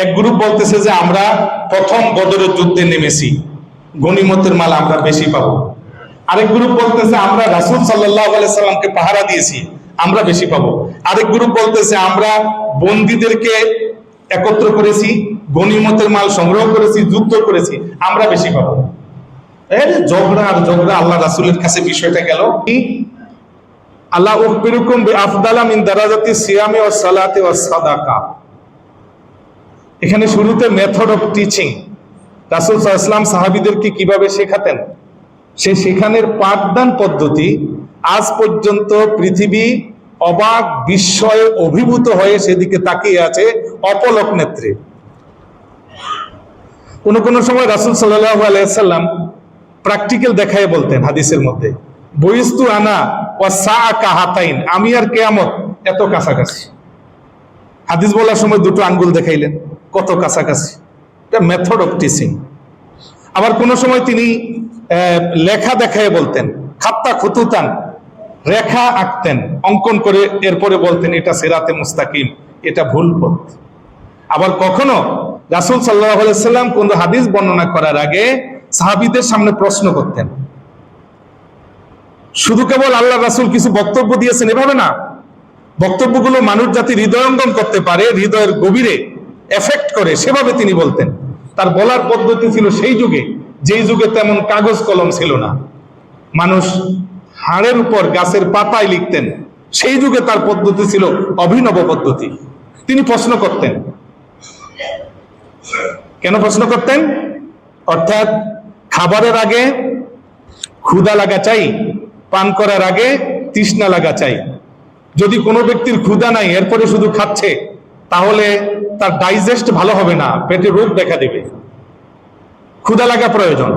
এক গ্রুপ বলতেছে যে আমরা প্রথম বদরের যুদ্ধে নেমেছি, গনিমতের মাল আমরা বেশি পাবো। আরেক গ্রুপ বলতেছে আমরা রাসূল সাল্লাল্লাহু আলাইহি সাল্লামকে পাহারা দিয়েছি, আমরা বেশি পাবো। আরেক গ্রুপ বলতেছে আমরা বন্দীদেরকে একত্র করেছি, গনিমতের মাল সংগ্রহ করেছি, যুদ্ধ করেছি, আমরা বেশি পাবো। ঝগড়া আর ঝগড়া। আল্লাহ রাসূলের কাছে বিষয়টা গেল কি, আল্লাহ উখবিরুকুম বিআফদালা মিন দারাজাতি সিয়ামি ওয়াস সালাতি ওয়াস সাদাকা। এখানে শুরুতে মেথড অফ টিচিং, রাসূল সাল্লাল্লাহু আলাইহি ওয়াসাল্লাম সাহাবীদেরকে কিভাবে শেখাতেন সেই শেখানোর পাঠদান পদ্ধতি আজ পর্যন্ত পৃথিবী অবাক বিস্ময়ে অভিভূত হয়ে সেদিকে তাকিয়ে আছে অপলক নেত্রে। কোন কোন সময় রাসূল সাল্লাল্লাহু আলাইহি ওয়াসাল্লাম প্র্যাকটিক্যাল দেখায় বলতেন হাদিসের মধ্যে, বইস্তু আনা ওয়া সাআ কাহাতাইন, আমি আর কিয়ামত এত কাছাকাছি। হাদিস বলার সময় দুটো আঙ্গুল দেখাইলেন, কত কাছাকাছি। এটা মেথড অফ টিচিং। আবার কোন সময় তিনি লেখা দেখায় বলতেন, খাত্তা খুতুতান, রেখা আঁকতেন, অঙ্কন করে এরপরে বলতেন এটা সিরাতে মুস্তাকিম, এটা ভুল পথ। আবার কখনো রাসূল সাল্লাল্লাহু আলাইহি ওয়াসাল্লাম কোন হাদিস বর্ণনা করার আগে সাহাবীদের সামনে প্রশ্ন করতেন। শুধু কেবল আল্লাহ রাসূল কিছু বক্তব্য দিয়েছেন এভাবে না, বক্তব্যগুলো মানুষ জাতি হৃদয়ঙ্গম করতে পারে, হৃদয়ের গভীরে এফেক্ট করে, সেভাবে তিনি বলতেন। তার বলার পদ্ধতি ছিল সেই যুগে, যেই যুগে তেমন কাগজ কলম ছিল না, মানুষ হাড়ের উপর গাছের পাতায় লিখতেন, সেই যুগে তার পদ্ধতি ছিল অভিনব পদ্ধতি। তিনি প্রশ্ন করতেন। কেন প্রশ্ন করতেন? অর্থাৎ খাবারের আগে ক্ষুধা লাগা চাই, পান করার আগে তৃষ্ণা লাগা চাই। যদি কোনো ব্যক্তির ক্ষুধা নাই এরপরে শুধু খাচ্ছে, তাহলে তার ডাইজেস্ট ভালো হবে না, পেটে রোগ দেখা দেবে। ক্ষুধা লাগা প্রয়োজন।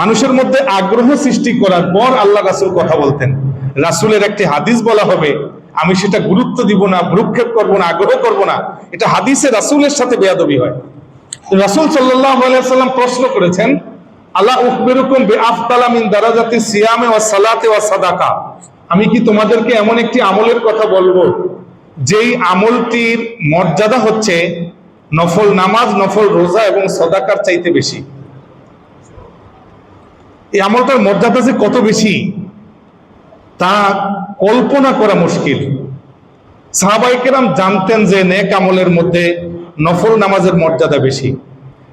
মানুষের মধ্যে আগ্রহ সৃষ্টি করার পর আল্লাহ রাসূল কথা বলতেন। রাসূলের একটি হাদিস বলা হবে, আমি সেটা গুরুত্ব দিব না, ভ্রুক্ষেপ করব না, আগ্রহ করব না, এটা হাদিসে রাসূলের সাথে বেয়াদবি হয়। রাসূল সাল্লাল্লাহু আলাইহি ওয়াসাল্লাম প্রশ্ন করেছেন, আল্লাহ উখবিরুকুম বিআফদালা মিন দারাজাতি সিয়ামি ওয়াস সালাতি ওয়াস সাদাকা, আমি কি তোমাদেরকে এমন একটি আমলের কথা বলবো যেই আমলটির মর্যাদা হচ্ছে নফল নামাজ, নফল রোজা এবং সাদাকার চাইতে বেশি। এই আমলটার মর্যাদা যে কত বেশি তা কল্পনা করা মুশকিল। সাহাবায়ে কেরাম জানতেন যে নেক আমলের মধ্যে নফল নামাজের মর্যাদা বেশি,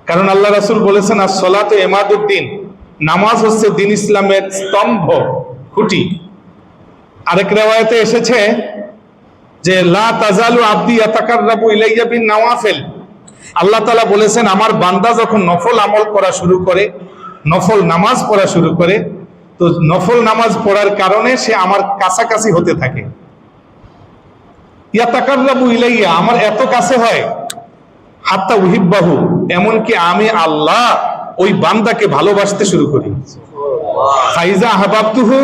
কারণ আল্লাহ রাসূল বলেছেন আস-সালাতু ইমাদুদ্দিন, নামাজ হচ্ছে দ্বীন ইসলামের স্তম্ভ, খুঁটি। আরেক riwayate এসেছে যে লা তাজালু আবদি ইয়াতাকাররাবু ইলাইয়া বিন নওয়াফিল, আল্লাহ তাআলা বলেছেন আমার বান্দা যখন নফল আমল করা শুরু করে, নফল নামাজ পড়া শুরু করে, তো নফল নামাজ পড়ার কারণে সে আমার কাছাকাছি হতে থাকে। ইয়াতাকাররাবু ইলাইয়া, আমার এত কাছে হয়, হাত্তা উহিব্বাহু, এমনকি আমি আল্লাহ ওই বান্দাকে ভালোবাসতে শুরু করি। ফাইজা আহবাবতুহু,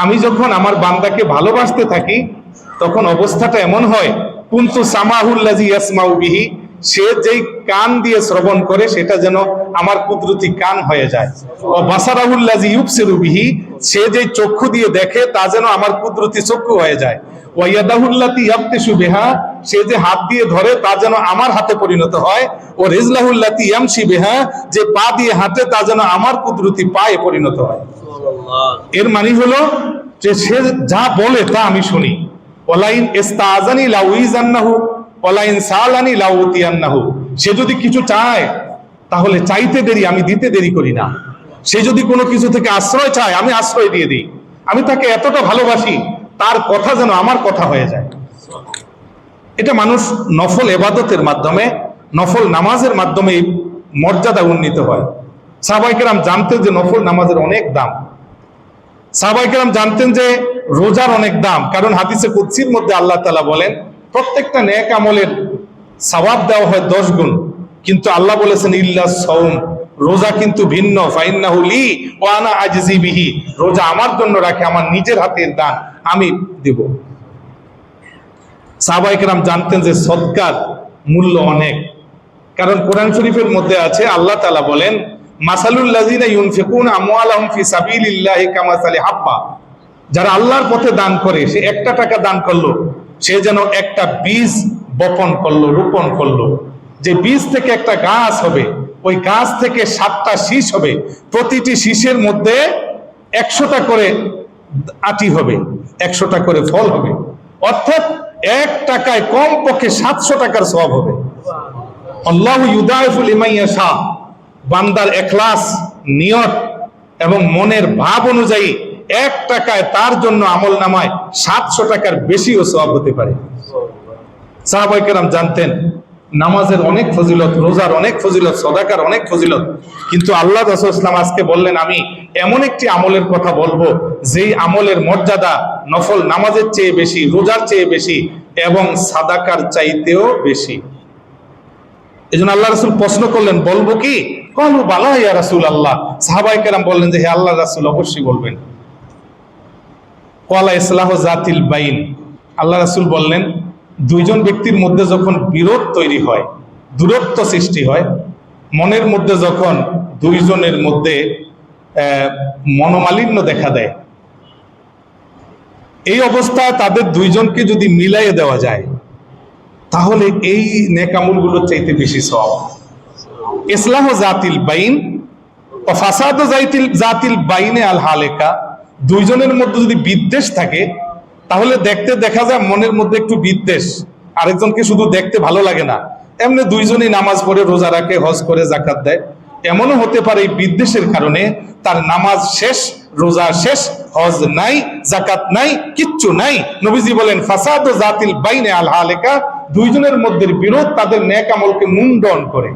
আমি যখন আমার বান্দাকে ভালোবাসতে থাকি তখন অবস্থাটা এমন হয়, কুনতু সামাহুল্লাযী ইয়াসমাউ বিহি, সে যেই কান দিয়ে শ্রবণ করে সেটা যেন আমার কুদরতি কান হয়ে যায়। ও বাসারাহুল্লাযী ইউবসিরু বিহি, সে যেই চক্ষু দিয়ে দেখে তা যেন আমার কুদরতি চক্ষু হয়ে যায়। ওয়া ইয়াদাহুল্লাতী ইয়াবতিশু বিহা, সে যে হাত দিয়ে ধরে তা যেন আমার হাতে পরিণত হয়। ও রিজলাহুল্লাতী ইয়ামশি বিহা, যে পা দিয়ে হাঁটে তা যেন আমার কুদরতি পায়ে পরিণত হয়। এর মানে হলো যে সে যা বলে তা আমি শুনি। ওয়ালাইন ইস্তাযানি লাউইজান্নাহু ওয়ালাইন সালানি লাউতিয়ান্নাহু, সে যদি কিছু চায় তাহলে চাইতে দেরি, আমি দিতে দেরি করি না। সে যদি কোনো কিছু থেকে আশ্রয় চায় আমি আশ্রয় দিয়ে দিই। আমি তাকে এতটা ভালোবাসি তার কথা যেন আমার কথা হয়ে যায়। এটা মানুষ নফল ইবাদতের মাধ্যমে, নফল নামাজের মাধ্যমে মর্যাদা উন্নীত হয়। সাহাবায়ে কেরাম জানতেন যে নফল নামাজের অনেক দাম। সাহাবায়ে কেরাম জানতেন যে রোজার অনেক দাম, কারণ হাদিসে কুদসির মধ্যে আল্লাহ তাআলা বলেন প্রত্যেকটা নেক আমলের সওয়াব দেওয়া হয় 10 গুণ, কিন্তু আল্লাহ বলেছেন ইল্লা সাওম, রোজা কিন্তু ভিন্ন। ফাইন্নাহু লি ওয়া আনা আজজি বিহি, রোজা আমার জন্য রাখে, আমার নিজের হাতের দান, আমি দেব। সাহাবায়ে কেরাম জানতেন যে সদকার মূল্য অনেক, কারণ কোরআন শরীফের মধ্যে আছে আল্লাহ তাআলা বলেন মাসালুল লাযিনা ইউনফিকুনা আমওয়ালাহুম ফি সাবিলিল্লাহি কামাসালি হাব্বা, যারা আল্লাহর পথে দান করে, সে একটা টাকা দান করলো, সে যেন একটা বীজ বপন করলো, রোপণ করলো। যে বীজ থেকে একটা গাছ হবে, ওই গাছ থেকে 7টা শীষ হবে, প্রতিটি শীষের মধ্যে 100টা করে আটি হবে, 100টা করে ফল হবে, অর্থাৎ 1 টাকায় কমপক্ষে 700 টাকার সওয়াব হবে। আল্লাহু ইউদাইফু লিমান ইয়াশা, বান্দার ইখলাস, নিয়ত এবং মনের ভাব অনুযায়ী 1 টাকায় তার জন্য আমলনামায় 700 টাকার বেশিও সওয়াব হতে পারে। সাহাবায়ে কেরাম জানতেন নামাজের অনেক ফজিলত, রোজার অনেক ফজিলত, সাদাকার অনেক ফজিলত, কিন্তু আল্লাহ রাসূল সাল্লাল্লাহু আলাইহি ওয়াসাল্লাম আজকে বললেন আমি এমন একটি আমলের কথা বলবো যেই আমলের মর্যাদা নফল নামাজের চেয়ে বেশি, রোজার চেয়ে বেশি এবং সাদাকার চাইতেও বেশি। এজন্য আল্লাহ রাসূল প্রশ্ন করলেন বলবো কি? ক্বালু বালা ইয়া রাসূলুল্লাহ। সাহাবায়ে কেরাম বললেন যে হে আল্লাহর রাসূল অবশ্যই বলবেন। ক্বালা ইসলাহু যাতিল বাইন। আল্লাহ রাসূল বললেন দুইজন ব্যক্তির মধ্যে যখন বিরোধ তৈরি হয়, দূরত্ব সৃষ্টি হয়, মনের মধ্যে যখন দুইজনের মধ্যে মনোমালিন্য দেখা দেয়, এই অবস্থায় তাদের দুইজনকে যদি মিলাইয়ে দেওয়া যায় তাহলে এই নেক আমলগুলোর চাইতে বেশি সওয়াব। ইসলাহ জাতিল বাইন ও ফাসাদ জাতিল বাইনে আল হালেকা। দুইজনের মধ্যে যদি বিদ্বেষ থাকে তাহলে দেখতে দেখা যায় মনের মধ্যে একটু বিদ্বেষ, আরেকজনকে শুধু দেখতে ভালো লাগে না, এমনি দুইজনই নামাজ পড়ে, রোজা রাখে, হজ করে, জাকাত দেয়, এমনও হতে পারে এই বিদ্বেষের কারণে তার নামাজ শেষ, রোজা শেষ, হজ নাই, জাকাত নাই, কিচ্ছু নাই। নবীজি বলেন ফাসাদ জাতিল বাইনে আল হালেকা, দুইজনের মধ্যে বিরোধ তাদের নেক আমলকে মুন্ডন করে।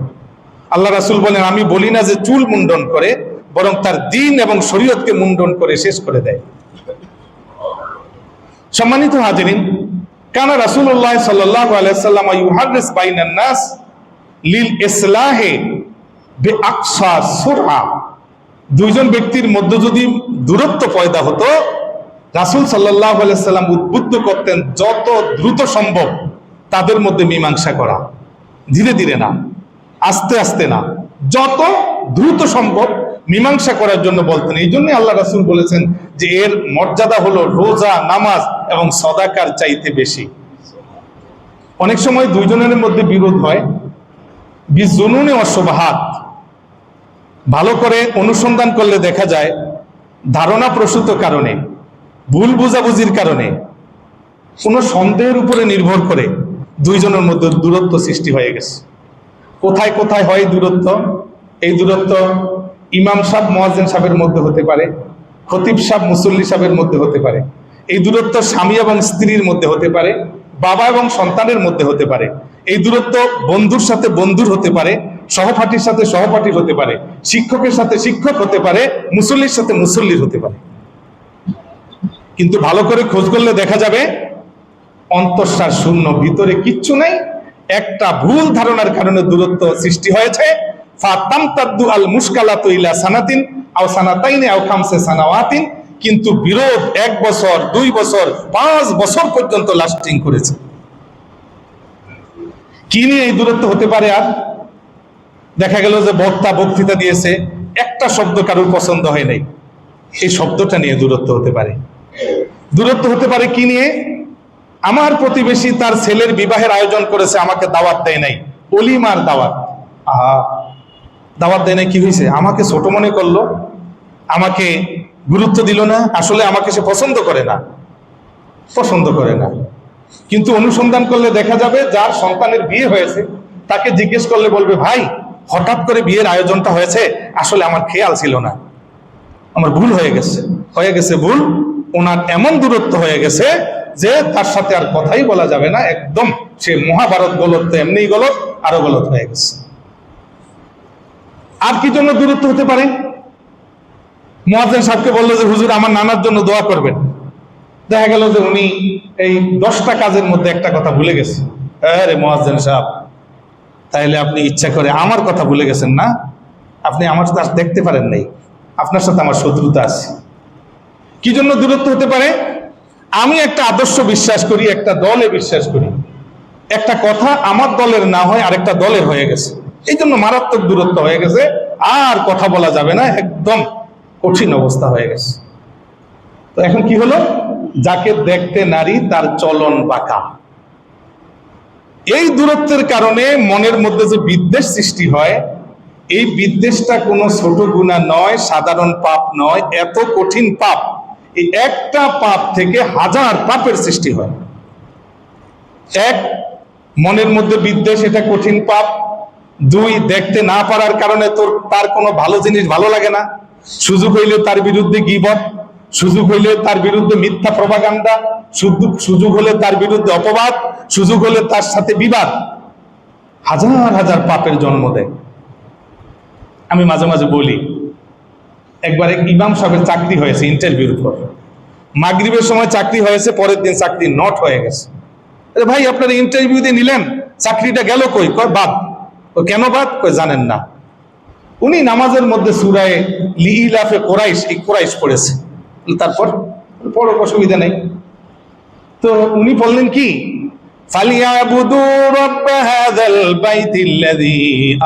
আল্লাহ রাসূল বলেন আমি বলি না যে চুল মুন্ডন করে, বরং তার দ্বীন এবং শরীয়তকে মুন্ডন করে শেষ করে দেয়। সম্মানিত হাজিরিন, কানা রাসূলুল্লাহ সাল্লাল্লাহু আলাইহি ওয়াসাল্লাম ইউহারিস বাইনান নাস লিল ইসলাহি বিআকসা সুরআ। দুইজন ব্যক্তির মধ্যে যদি দূরত্ব পয়দা হতো, রাসূল সাল্লাল্লাহু আলাইহি ওয়াসাল্লাম উদ্বুদ্ধ করতেন যত দ্রুত সম্ভব তাদের মধ্যে মীমাংসা করা, ধীরে ধীরে না, আস্তে আস্তে না, যত দ্রুত সম্ভব মীমাংসা করার জন্য বলতেন। এই জন্য আল্লাহ রাসূল বলেছেন যে এর মর্যাদা হলো রোজা, নামাজ এবং সাদাকার চাইতে বেশি। অনেক সময় দুইজনের মধ্যে বিরোধ হয় বিজুনুনে অশুবহাত। ভালো করে অনুসন্ধান করলে দেখা যায় ধারণা প্রসূত কারণে, ভুল বুঝাবুঝির কারণে, কোনো সন্দেহের উপরে নির্ভর করে দুইজনের মধ্যে দূরত্ব সৃষ্টি হয়ে গেছে। কোথায় কোথায় হয় দূরত্ব? এই দূরত্ব ইমাম সাহেব মুয়াজ্জিন সাহেবের মধ্যে হতে পারে, খতিব সাহেব মুসল্লি সাহেবের মধ্যে হতে পারে, এই দূরত্ব স্বামী এবং স্ত্রীর মধ্যে হতে পারে, বাবা এবং সন্তানের মধ্যে হতে পারে, এই দূরত্ব বন্ধুর সাথে বন্ধুর হতে পারে, সহপাঠীর সাথে সহপাঠীর হতে পারে, শিক্ষকের সাথে শিক্ষক হতে পারে, মুসল্লির সাথে মুসল্লির হতে পারে। কিন্তু ভালো করে খোঁজ করলে দেখা যাবে অন্তঃসার শূন্য, ভিতরে কিচ্ছু নেই। একটা ভুল ধারণার কারণে দূরত্ব সৃষ্টি হয়েছে। ফাতামতাদ্দু আল মুশকালাতু ইলা সানাতিন আও সানাতাইনি আও খামসে সানাওয়াতিন। কিন্তু বিরোধ 1 বছর, 2 বছর, 5 বছর পর্যন্ত লাস্টিং করেছে। কি নিয়ে এই দূরত্ব হতে পারে? আর দেখা গেল যে বক্তা বক্তৃতা দিয়েছে, একটা শব্দ কারোর পছন্দ হয় নাই, এই শব্দটা নিয়ে দূরত্ব হতে পারে। দূরত্ব হতে পারে কি নিয়ে? আমার প্রতিবেশী তার ছেলের বিবাহের আয়োজন করেছে, আমাকে দাওয়াত দেয় নাই, ওলিমার দাওয়াত। দাওয়াত দেয় নাই, কি হয়েছে? আমাকে ছোট মনে করলো, আমাকে গুরুত্ব দিল না, আসলে আমাকে সে পছন্দ করে না, পছন্দ করে না। কিন্তু অনুসন্ধান করলে দেখা যাবে যার সন্তানের বিয়ে হয়েছে তাকে জিজ্ঞেস করলে বলবে ভাই হঠাৎ করে বিয়ের আয়োজনটা হয়েছে, আসলে আমার খেয়াল ছিল না, আমার ভুল হয়ে গেছে ভুল। ওনার এমন দূরত্ব হয়ে গেছে যে তার সাথে আর কথাই বলা যাবে না, একদম সে মহাভারত গলত, এমনিই গলত, আরো গলত হয়ে গেছে। আর কি জন্য দূরত্ব হতে পারে? মুয়াজ্জিন সাহেবকে বললো যে হুজুর আমার নানার জন্য দোয়া করবেন, দেখা গেল যে উনি এই 10টা কাজের মধ্যে একটা কথা ভুলে গেছে। আরে মুয়াজ্জিন সাহেব, তাইলে আপনি ইচ্ছা করে আমার কথা ভুলে গেছেন না? আপনি আমার সাথে দেখতে পারেন নাই, আপনার সাথে আমার শত্রুতা আছে। কি জন্য দূরত্ব হতে পারে? আমি একটা আদর্শ বিশ্বাস করি, একটা দলে বিশ্বাস করি, একটা কথা আমার দলের না হয় আরেকটা দলের হয়ে গেছে, এই জন্য মারাত্মক দূরত্ব হয়ে গেছে, আর কথা বলা যাবে না, একদম কঠিন অবস্থা হয়ে গেছে। তো এখন কি হলো? যাকে দেখতে নারী তার চলন বাঁকা, এই দূরত্বের কারণে মনের মধ্যে যে বিদ্বেষ সৃষ্টি হয়, এই বিদ্বেষটা কোনো ছোট গুনাহ নয়, সাধারণ পাপ নয়, এত কঠিন পাপ। এই একটা পাপ থেকে হাজার পাপের সৃষ্টি হয়। এক, মনের মধ্যে বিদ্বেষ, এটা কঠিন পাপ। দুই, দেখতে না পারার কারণে তার কোনো ভালো জিনিস ভালো লাগে না, সুযোগ হইলে তার বিরুদ্ধে গীবত, সুযোগ হইলে তার বিরুদ্ধে মিথ্যা প্রপাগান্ডা, সুযোগ হলে তার বিরুদ্ধে অপবাদ, সুযোগ হলে তার সাথে বিবাদ, হাজার হাজার পাপের জন্ম দেয়। আমি মাঝে মাঝে বলি, একবার এক ইমাম সাহেবের চাকরি হয়েছে ইন্টারভিউর পর, মাগরিবের সময় চাকরি হয়েছে, পরের দিন চাকরি নট হয়ে গেছে। আরে ভাই, আপনারা ইন্টারভিউ দিয়ে নিলেন, চাকরিটা গেল কই? কয় বাদ। কেন বাদ? কয় জানেন না। উনি নামাজের মধ্যে সূরায়ে লিইলাফে কুরাইশ, এই কুরাইশ পড়েছে। তারপর পড়ো, অসুবিধা নেই। তো উনি বললেন কি, ফালিয়াবুদু রাব্ব হাযাল বাইতিল্লাযী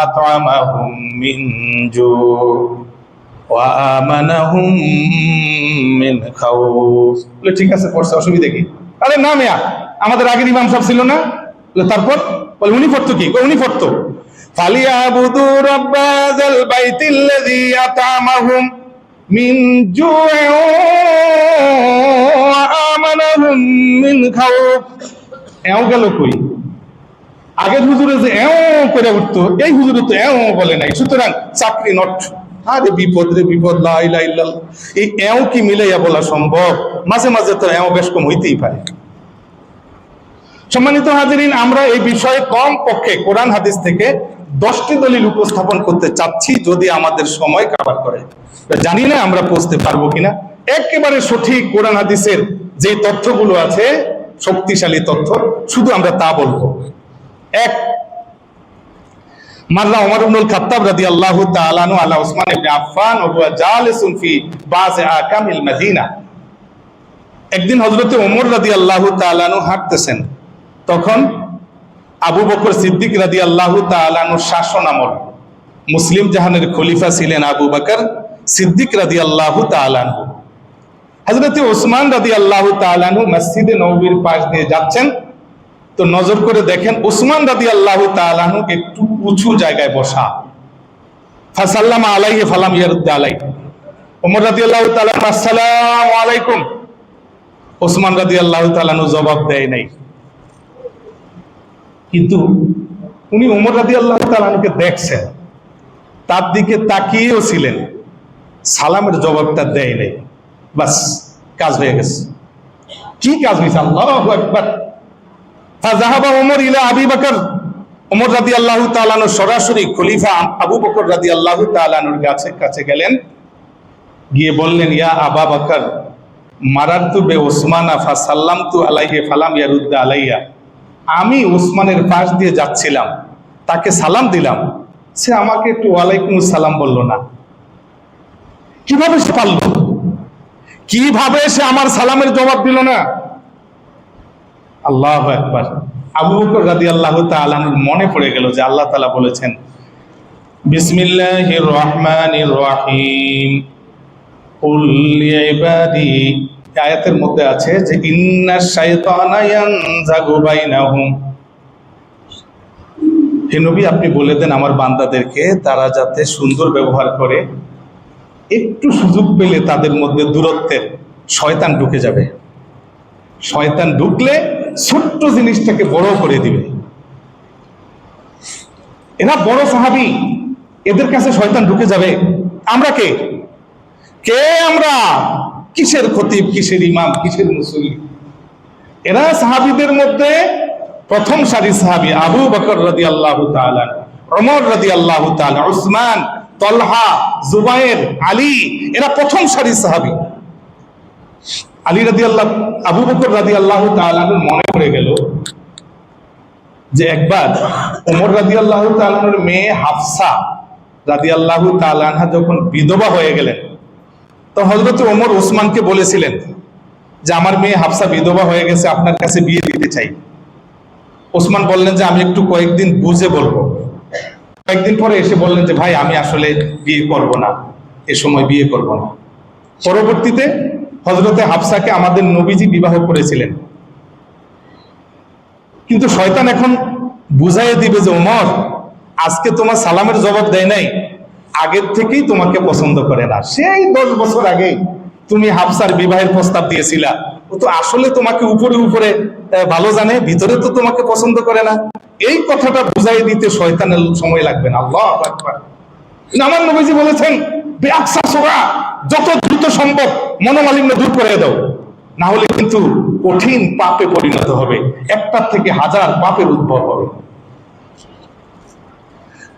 আত'আমাহুম মিন জু ওয়া আমানাহুম মিন খাউফ। বলে ঠিক আছে, পড়ছে, অসুবিধা কি? আরে না মিয়া, আমাদের আগের ইমাম সাহেব ছিল না? তারপর বলে উনি পড়তো কি? উনি পড়তো ফালিয়াবুদু রাব্ব হাযাল বাইতিল্লাযী আত'আমাহুম মিন জু'in ওয়া আমানাহুম মিন খাউফ। এও গেল কই? আগের হুজুরে যে এও করে উঠতো, এই হুজুরে তো এও বলে নাই, সুতরাং চাকরি নট। আরে বিপদ রে বিপদ, লা ইলাহা ইল্লাল্লাহ। এই এও কি মিলাইয়া বলা সম্ভব? মাঝে মাঝে তো এও বেশ কম হইতেই পারে। সম্মানিত হাজিরিন, আমরা এই বিষয়ে কম পক্ষে কোরআন হাদিস থেকে 10টি দলিল উপস্থাপন করতে চাচ্ছি, যদি আমাদের সময় কভার করে। জানি না আমরা পৌঁছতে পারবো কিনা। একেবারে সঠিক কোরআন হাদিসের যে তথ্যগুলো আছে, শক্তিশালী তথ্য, শুধু আমরা তা বলবো। এক, মাররা ওমর ইবনুল খাত্তাব রাদিয়াল্লাহু তাআলা আনহু আলা উসমান ইবনে আফফান ওয়া হুয়া জালিসুন ফি বাযি আকামিল মাদিনা। একদিন হযরতে ওমর রাদিয়াল্লাহু তাআলা আনহু হাঁটতেছেন, তখন আবু বকর সিদ্দিক রাদিয়াল্লাহু তাআলা আনহুর শাসন আমল, মুসলিম জাহানের খলিফা ছিলেন আবু বকর সিদ্দিক রাদিয়াল্লাহু তাআলা আনহু। হযরতে ওসমান রাদিয়াল্লাহু তাআলা আনহু মসজিদে নববীর পাশ দিয়ে যাচ্ছেন, তো নজর করে দেখেন ওসমান রাদিয়াল্লাহু তাআলা আনহু একটু উঁচু জায়গায় বসা। ফাসাল্লামা আলাইহি ফালাম ইয়ারুদ আলাইহি। ওমর রাদিয়াল্লাহু তাআলা আসসালামু আলাইকুম, ওসমান রাদিয়াল্লাহু তাআলা আনহু জবাব দেয় নাই। কিন্তু উনি ওমর রাদিয়াল্লাহু তাআলা আনহুকে দেখছেন, তার দিকে তাকিয়েও ছিলেন, সালামের জবাবটা দেয় নাই। বাস, কাজ হয়ে গেছে। কি কাজ হয়েছে? আল্লাহু আকবার। ফাযাহাবা ওমর ইলা আবি বকর। ওমর রাদিয়াল্লাহু তাআলা আনহু সরাসরি খলিফা আবু বকর রাদিয়াল্লাহু তাআলা আনহুর কাছে গেলেন, গিয়ে বললেন, ইয়া আবা বকর, মারারতু বে ওসমানা ফাসাল্লামতু আলাইহি ফালাম ইয়ারুদ্দা আলাইয়া। আমি ওসমানের পাশ দিয়ে যাচ্ছিলাম, তাকে সালাম দিলাম, সে আমাকে একটু ওয়ালাইকুম সালাম বললো না। কিভাবে সে পারল? কিভাবে সে আমার সালামের জবাব দিল না? আল্লাহু আকবার। আবু বকর রাদিয়াল্লাহু তাআলা আনহুর মনে পড়ে গেল যে আল্লাহ তাআলা বলেছেন বিসমিল্লাহির রহমানির রহিম কুল লিইবাদি। আয়াতের মধ্যে আছে যে ইন্নাশ শাইতানা ইয়ানজাগু বাইনাহুম। হে নবী, আপনি বলে দেন আমার বান্দাদেরকে, তারা যাতে সুন্দর ব্যবহার করে, একটু সুযোগ পেলে তাদের মধ্যে দূরত্বের শয়তান ঢুকে যাবে। শয়তান ঢুকলে ছোট্ট জিনিসটাকে বড় করে দিবে। এরা বড় সাহাবী, এদের কাছে শয়তান ঢুকে যাবে। আমরা কে? আমরা? কিসের খতিব, কিসের ইমাম, কিসের মুসল্লি? এরা সাহাবীদের মধ্যে প্রথম সারি সাহাবী আবু বকর রাদিয়াল্লাহু তাআলা, ওমর রাদিয়াল্লাহু তাআলা, উসমান, তলহা, জুবায়ের, আলী, এরা প্রথম সারি সাহাবী। আবু বকর রাদিয়াল্লাহু তাআলা মনে পড়ে গেল যে একবার ওমর রাদিয়াল্লাহু তাআলার মেয়ে হাফসা রাদিয়াল্লাহু তাআলা আনহা যখন বিধবা হয়ে গেলেন, তো হযরত ওমর ওসমানকে বলেছিলেন যে আমার মেয়ে হাফসা বিধবা হয়ে গেছে, আপনার কাছে বিয়ে দিতে চাই। ওসমান বললেন যে আমি একটু কয়েকদিন বুঝে বলবো। কয়েকদিন পরে এসে বললেন যে ভাই, আমি আসলে বিয়ে করব না, এ সময় বিয়ে করব না। পরবর্তীতে হযরতে হাফসাকে আমাদের নবীজি বিবাহ করেছিলেন। কিন্তু শয়তান এখন বুঝাই দিবে যে ওমর আজকে তোমার সালামের জবাব দেয় নাই, আগের থেকেই তোমাকে পছন্দ করে না। সেই 10 বছর আগে তুমি হাফসার বিবাহের প্রস্তাব দিয়েছিলা, ও তো আসলে তোমাকে উপরে উপরে ভালো জানে, ভিতরে তো তোমাকে পছন্দ করে না। এই কথাটা বুঝাই দিতে শয়তানের সময় লাগবে না। আল্লাহু আকবার। আমার নবীজি বলেছেন বেআকসা সোরা, যত দ্রুত সম্ভব মনোমালিন্য দূর করে দাও, না হলে কিন্তু কঠিন পাপে পরিণত হবে, একটার থেকে হাজার পাপের উদ্ভব হবে।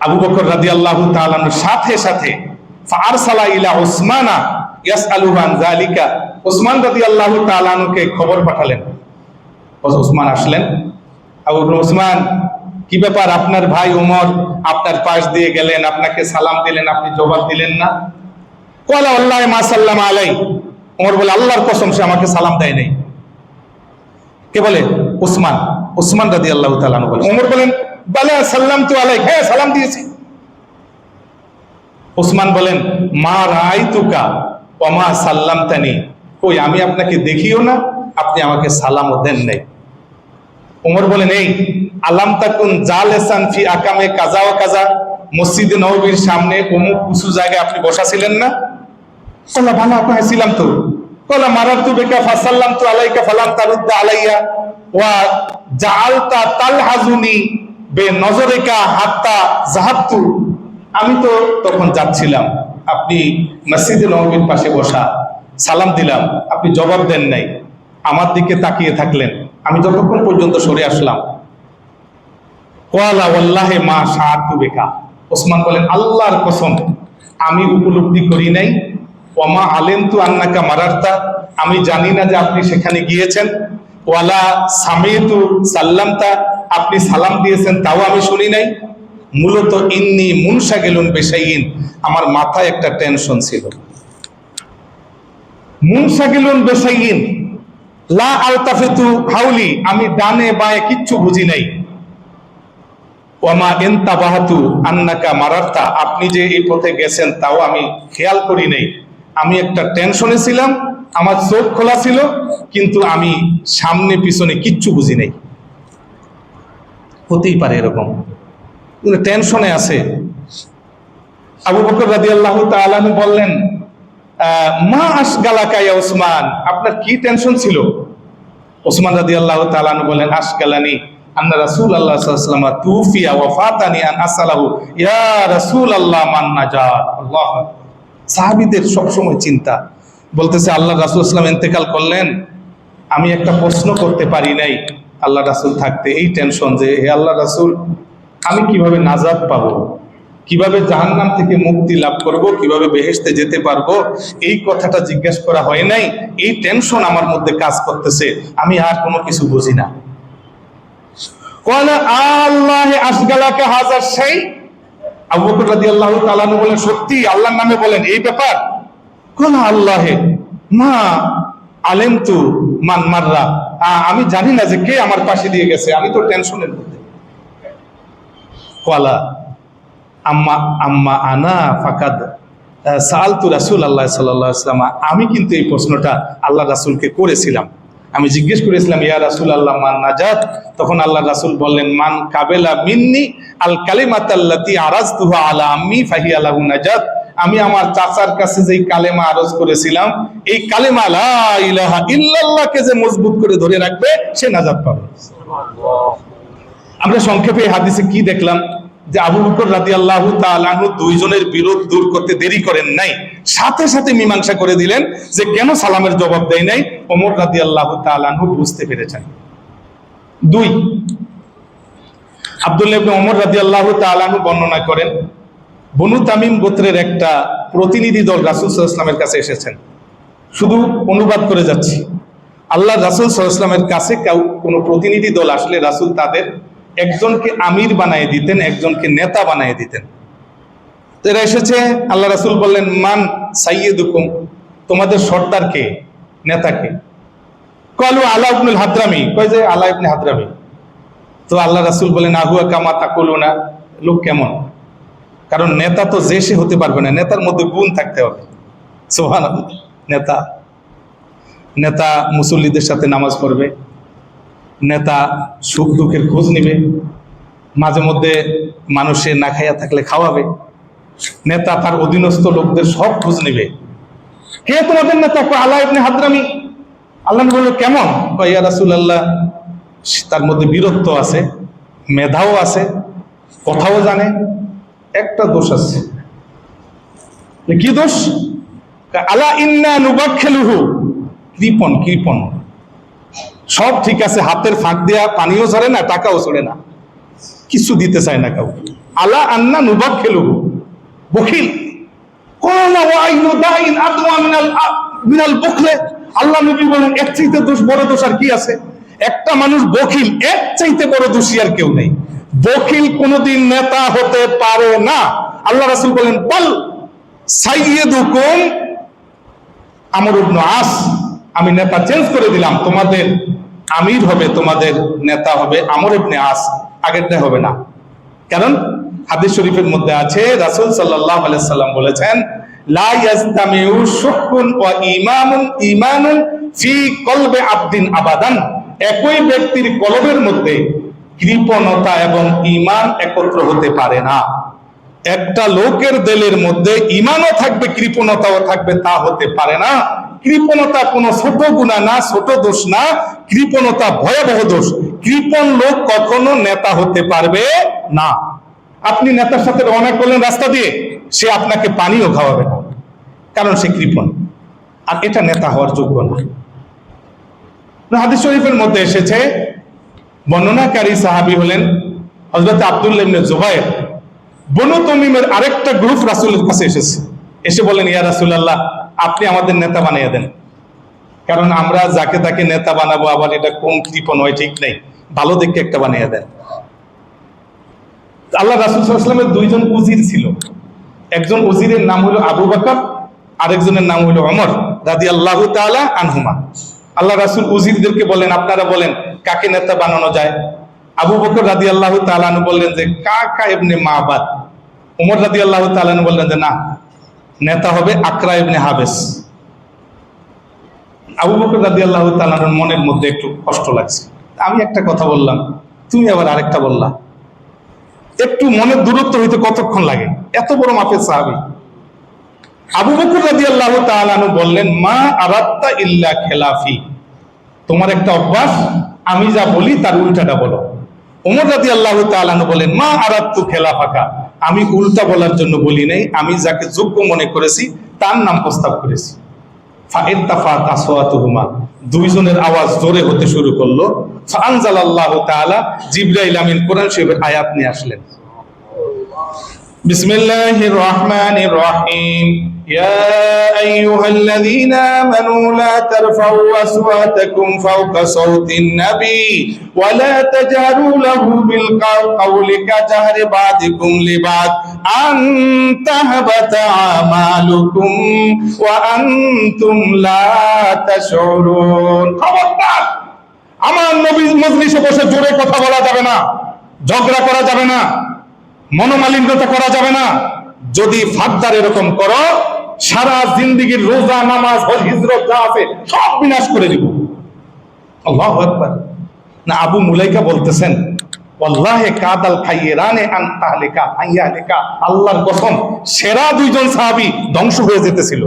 আবু বকর রাদিয়াল্লাহু তাআলা সাথে সাথে ফারসালা ইলা উসমানা ইয়াসআলুহু আন যালিকা, উসমান রাদিয়াল্লাহু তাআলা কে খবর পাঠালেন। উসমান আসলেন, আবু বকর, উসমান কি ব্যাপার, আপনার ভাই ওমর আপনার পাশ দিয়ে গেলেন, আপনাকে সালাম দিলেন, আপনি জবাব দিলেন না। ক্বালা ওয়াল্লাহি মা সাল্লামা আলাই, ওমর বলে আল্লাহর কসম সে আমাকে সালাম দেয় নাই। কে বলে? উসমান। উসমান রাদিয়াল্লাহু তাআলা বলেন, ওমর বলেন বালা সাল্লামতু আলাইক, হ্যাঁ সালাম দিয়েছি। উসমান বলেন মা রাআইতুকা ওয়া মা সাল্লামতানি, কই আমি আপনাকে দেখিও না, আপনি আমাকে সালামও দেন নাই। ওমর বলেন এই আলাম তাকুন জালেসান ফি আকামে কাজা ওয়া কাজা, মসজিদে নববীর সামনে অমুক উঁচু জায়গায় আপনি বসা ছিলেন না? কলা ভালো আপনাকে ছিলাম তো। কলা মারারতু বিকা ফাসাল্লামতু আলাইকা ফালাম তারুদ্দা আলাইয়া ওয়া জাআলতা তালহাজুনি বেনজরিকা হাত্তা যাহাবতু, আমি তো তখন যাচ্ছিলাম, আপনি মসজিদে নববীর পাশে বসা, সালাম দিলাম, আপনি জবাব দেন নাই, আমার দিকে তাকিয়ে থাকলেন, আমি যতক্ষণ পর্যন্ত সরে আসলাম। ক্বালা ওয়াল্লাহি মা শাআতু বিকা, ওসমান বলেন আল্লাহর কসম আমি উপলব্ধি করি নাই, ওয়া মা আলিমতু আন্নাকা মারারতা, আমি জানি না যে আপনি সেখানে গিয়েছেন, ওয়ালা সামিতু সাল্লামতা, আপনি সালাম দিয়েছেন তাও আমি শুনি নাই। মূলত ইন্নী মুনশাগিলুন বিশাইইন, আমার মাথায় একটা টেনশন ছিল। মুনশাগিলুন বিশাইইন লা আলতাফিতু হাউলি, আমি ডানে বায়ে কিচ্ছু বুঝি নাই। ওয়ামা ইনতাবাহাতু আন্নাকা মারারতা, আপনি যে এই পথে গেছেন তাও আমি খেয়াল করি নাই। আমি একটা টেনশনে ছিলাম, আমার চোখ খোলা ছিল, কিন্তু আমি সামনে পিছনে কিচ্ছু বুঝি নাই। হতেই পারে এরকম, টেনশনে আছে। আবু বকর রাদিয়াল্লাহু তাআলা বললেন মা আশগালাকা ইয়া উসমান, আপনার কি টেনশন ছিল? উসমান রাদিয়াল্লাহু তাআলা বলেন আশগালানি আন্না রাসূলুল্লাহ সাল্লাল্লাহু আলাইহি ওয়াসাল্লাম তুফিয়া ওয়া ফাতানি আন আসআলাহু ইয়া রাসূলুল্লাহ মান নাজাত। আল্লাহু আকবার। সাহাবীদের সব সময় চিন্তা, বলতেছে আল্লাহ রাসূল সাল্লাল্লাহু আলাইহি ওয়াসাল্লাম ইন্তেকাল করলেন, আমি একটা প্রশ্ন করতে পারি নাই আল্লাহ রাসূল থাকতে, এই টেনশন যে হে আল্লাহ রাসূল আমি কিভাবে নাজাত পাবো, কিভাবে জাহান্নাম থেকে মুক্তি লাভ করব, কিভাবে বেহেশতে যেতে পারবো, এই কথাটা জিজ্ঞেস করা হয় নাই, এই টেনশন আমার মধ্যে কাজ করতেছে, আমি আর কোনো কিছু বুঝি না। ক্বালা আল্লাহি আশগালাকা হাযা শাই, আবু বকর রাদিয়াল্লাহু তাআলা বলেন সত্যি আল্লাহর নামে বলেন এই ব্যাপার? ক্বালা আল্লাহি মা আলিমতু মান মাররা, আমি জানি না যে কে আমার পাশে দিয়ে গেছে, আমি তো টেনশনের মধ্যে। ক্বালা আম্মা আম্মা আনা ফাকাদ সাআলতু রাসূলুল্লাহ সাল্লাল্লাহু আলাইহি ওয়াসাল্লাম, আমি কিন্তু এই প্রশ্নটা আল্লাহ রাসূলকে করেছিলাম, আমি জিজ্ঞেস করেছিলাম ইয়া রাসূলুল্লাহ মান নাজাত, তখন আল্লাহ রাসূল বললেন মান কাবেলা মিন্নি আল কালিমাতাল্লাতী আরাজতুহা আলা আম্মি ফাহিয়া লাহু নাজাত, আমি আমার চাচার কাছে যেই কালেমা আরজ করেছিলাম, এই কালেমা লা ইলাহা ইল্লাল্লাহকে যে মজবুত করে ধরে রাখবে সে নাজাত পাবে। আমরা সংক্ষেপে এই হাদিসে কি দেখলাম, যে আবু বকর রাদিয়াল্লাহু তাআলা আনহু দুইজনের বিরোধ দূর করতে দেরি করেন নাই, সাথে সাথে মীমাংসা করে দিলেন যে কেন সালামের জবাব দেয় নাই। ওমর রাদিয়াল্লাহু তাআলা আনহু বুঝতে পেরেছেন। 2, আব্দুল্লাহ ইবনে ওমর রাদিয়াল্লাহু তাআলা আনহু বর্ণনা করেন বনু তামিম গোত্রের একটা প্রতিনিধি দল রাসূল সাল্লাল্লাহু আলাইহি ওয়াসাল্লামের কাছে এসেছেন। শুধু অনুবাদ করে যাচ্ছি। আল্লাহ রাসূল সাল্লাল্লাহু আলাইহি ওয়াসাল্লামের কাছে কোনো প্রতিনিধি দল আসলে রাসূল তাদের একজনকে আমির বানিয়ে দিতেন, একজনকে নেতা বানিয়ে দিতেন। তো এরা এসেছে, আল্লাহ রাসূল বললেন মান সাইয়্যিদুকুম, তোমাদের সর্দার কে, নেতা কে? ক্বালু আলা ইবনুল হাদরামি, কয় যে আলা ইবনে হাদরামি। তো আল্লাহ রাসূল বলেন আহুয়া কামা তাকুলুনা, লোক কেমন? কারণ নেতা তো যে সে হতে পারবে না, নেতার মধ্যে গুণ থাকতে হবে। সুবহানাল্লাহ। নেতা নেতা মুসল্লিদের সাথে নামাজ পড়বে, নেতা সুখ দুঃখের খোঁজ নিবে, মাঝে মধ্যে মানুষের না খাইয়া থাকলে খাওয়াবে, নেতা তার অধীনস্থ লোকদের সব খোঁজ নেবে। কে তোমাদের নেতা? আলা ইবনে হাদরামি। আল্লাহ নবী বলল কেমন? ইয়া রাসূলুল্লাহ, তার মধ্যে বীরত্ব আছে, মেধাও আছে, কথাও জানে, একটা দোষ আছে। কি দোষ? আলা ইন্না নুবাখখিলুহু, কৃপণ। কৃপণ। সব ঠিক আছে, হাতের ফাঁক দিয়া পানিও ঝরে না, টাকাও ঝরে না, কিছু দিতে চায় না কাউ। আলা আন্না নুবাখখিলুহু, বখিল। কোনা ওয়া আইনু দাইন আদওয়া মিনাল বুখলে। আল্লাহ নবী বলেন এর চাইতে দোষ, বড় দোষ আর কি আছে? একটা মানুষ বখিল, এর চাইতে বড় দোষী আর কেউ নেই। বখিল কোনোদিন নেতা হতে পারে না। আল্লাহ রাসূল বলেন বল সাইয়্যিদুকুম আমর ইবনে আস, আমি নেতা চেঞ্জ করে দিলাম, তোমাদের আমির হবে, তোমাদের নেতা হবে আমর ইবনে আস, আগেরটা হবে না। কারণ হাদিস শরীফের মধ্যে আছে রাসূল সাল্লাল্লাহু আলাইহি সাল্লাম বলেছেন লা ইয়াস্তামিউ শুহকুন ওয়া ঈমানুন ফি কলবি আবদিন আবাদান। একই ব্যক্তির কলবের মধ্যে কৃপণতা এবং ঈমান একত্র হতে পারে না। একটা লোকের দিলের মধ্যে ঈমানও থাকবে, কৃপণতাও থাকবে, তা হতে পারে না। কৃপণতা কোনো ছোট গুনাহ না, ছোট দোষ না, কৃপণতা ভয়াবহ দোষ। কৃপণ লোক কখনো নেতা হতে পারবে না। আপনি নেতার সাথে রওনা করলেন রাস্তা দিয়ে, সে আপনাকে পানিও খাওয়াবে না, কারণ সে কৃপণ, আর এটা নেতা হওয়ার যোগ্য না। হাদিস শরীফের মধ্যে এসেছে, বর্ণনাকারী সাহাবী হলেন হযরত আব্দুল্লাহ ইবনে জুবায়ের। বনু তামিমের আরেকটা গ্রুপ রাসূলের কাছে এসেছে, এসে বলেন ইয়া রাসূলুল্লাহ, আপনি আমাদের নেতা বানিয়ে দেন, কারণ আমরা যাকে তাকে নেতা বানাবো, আবার এটা কোন কৃপণ হয় ঠিক নেই, ভালো দেখে একটা বানিয়ে দেন। আল্লাহ রাসূল সাল্লাল্লাহু আলাইহি ওয়াসাল্লামের দুইজন উজির ছিল, একজন উজিরের নাম হলো আবু বকর, আরেকজনের নাম হলো ওমর রাদিয়াল্লাহু তাআলা আনহুমা। আল্লাহ রাসূল উজিরদেরকে বলেন আপনারা বলেন কাকে নেতা বানানো যায়। আবু বকর রাদিয়াল্লাহু তাআলা আনহু বললেন যে কাকা ইবনে মাবাদ। ওমর রাদিয়াল্লাহু তাআলা আনহু বললেন যে না, নেতা হবে আকরা ইবনে হাবেস। আবু বকর রাদিয়াল্লাহু তাআলা আনহুর মনের মধ্যে একটু কষ্ট লাগছে, আমি একটা কথা বললাম, তুমি আবার আরেকটা বললা, একটু মনের দূরত্ব হইতে কতক্ষণ লাগে? এত বড় মাপের সাহাবী। আবু বকর রাদিয়াল্লাহু তাআলা আনহু বললেন মা আরাত্তা ইল্লা খিলাফি, তোমার একটা অভ্যাস, আমি যা বলি তার উল্টাটা বলো। ওমর রাদিয়াল্লাহু তাআলা আনহু বলেন মা আরাত্তু খিলাফাকা, আমি উল্টা বলার জন্য বলি নাই, আমি যাকে যোগ্য মনে করেছি তার নাম প্রস্তাব করেছি। ফাইত্তাফাত আসওয়াতুহুমা, দুইজনের আওয়াজ জোরে হতে শুরু করলো। ফাআনজালাল্লাহু তাআলা, জিবরাইল আমিন কোরআন শরীফের আয়াত নিয়ে আসলেন। বিসমিল্লাহির রহমানির রহিম, ইয়া আইয়ুহাল্লাযীনা আমানু লা তারফাউ আসওয়াতাকুম ফাওকা সাওতিন নবী ওয়া লা তাজহারু লাহু বিল কাওলি কাজাহরি বাদিকুম লিবাদ আন তাহবাতা আমালুকুম ওয়া আনতুম লা তাশউরুন। খবরদার, আমার নবীর মজলিসে বসে জোরে কথা বলা যাবে না, ঝগড়া করা যাবে না, মনোমালিন্যতা করা যাবে না। যদি ফাদ্দার এরকম করো, সারা জিন্দেগীর রোজা, নামাজ, হজ, হিজরত যা আছে সব বিনাশ করে দিব। আল্লাহু আকবার। না, আবু মুলাইকা বলতেছেন ওয়াল্লাহি কাদাল খায়রানে আন তাহলিকা আইয়ালিকা, আল্লাহর কসম সেরা দুইজন সাহাবী ধ্বংস হয়ে যেতেছিল।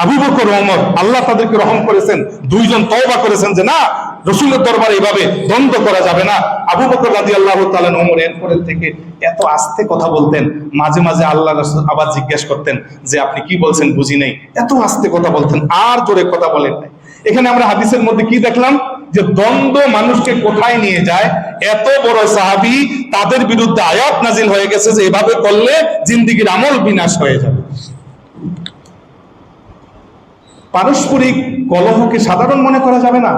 আবু বকর ওমর, আল্লাহ তাদেরকে রহম করেছেন, দুইজন তওবা করেছেন যে না, রাসূলের দরবারে এইভাবে দ্বন্দ্ব করা যাবে না। আবু বকর রাদিয়াল্লাহু তাআলা ওমর এরপরের থেকে এত আস্তে কথা বলতেন, মাঝে মাঝে আল্লাহ রাসূল আবার জিজ্ঞেস করতেন যে আপনি কি বলছেন বুঝি নাই, এত আস্তে কথা বলতেন, আর জোরে কথা বলেন নাই। এখানে আমরা হাদিসের মধ্যে কি দেখলাম যে দ্বন্দ্ব মানুষকে কোথায় নিয়ে যায়। এত বড় সাহাবী, তাদের বিরুদ্ধে আয়াত নাজিল হয়ে গেছে যে এভাবে করলে জিন্দেগীর আমল বিনাশ হয়ে যাবে। পারস্পরিক কলহকে সাধারণ মনে করা যাবে না।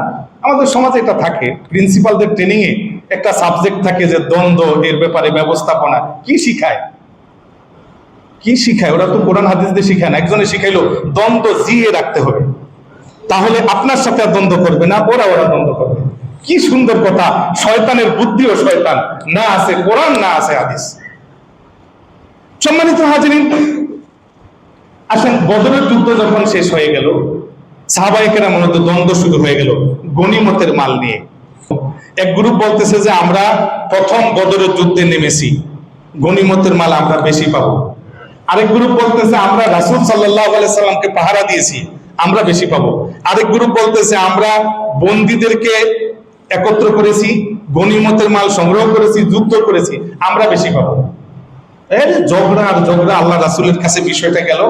আমাদের সমাজে এটা থাকে, প্রিন্সিপালদের ট্রেনিং এ একটা সাবজেক্ট থাকে যে দ্বন্দ্ব, এর ব্যাপারে ব্যবস্থাপনা। কি শিখায়? কি শিখায়? ওরা তো কোরআন হাদিস দিয়ে শিখায় না। একজনে শিখাইলো দ্বন্দ্ব জিয়ে রাখতে হবে, তাহলে আপনার সাথে আর দ্বন্দ্ব করবে না, ওরা দ্বন্দ্ব করবে। কি সুন্দর কথা! শয়তানের বুদ্ধিও শয়তান, না আছে কোরআন, না আছে হাদিস। সম্মানিত হাজিরিন, আসেন, বদরের যুদ্ধ যখন শেষ হয়ে গেল, সাহাবায়ে কেরামের মধ্যে দ্বন্দ্ব শুরু হয়ে গেল গনিমতের মাল নিয়ে। এক গ্রুপ বলতেছে যে আমরা প্রথম বদরের যুদ্ধে নেমেছি, গনিমতের মাল আমরা বেশি পাবো। আরেক গ্রুপ বলতেছে আমরা রাসূল সাল্লাল্লাহু আলাইহি সাল্লামকে পাহারা দিয়েছি, আমরা বেশি পাবো। আরেক গ্রুপ বলতেছে আমরা বন্দীদেরকে একত্র করেছি, গনিমতের মাল সংগ্রহ করেছি, যুদ্ধ করেছি, আমরা বেশি পাবো। এর ঝগড়া আর ঝগড়া, আল্লাহ রাসূলের কাছে বিষয়টা গেল,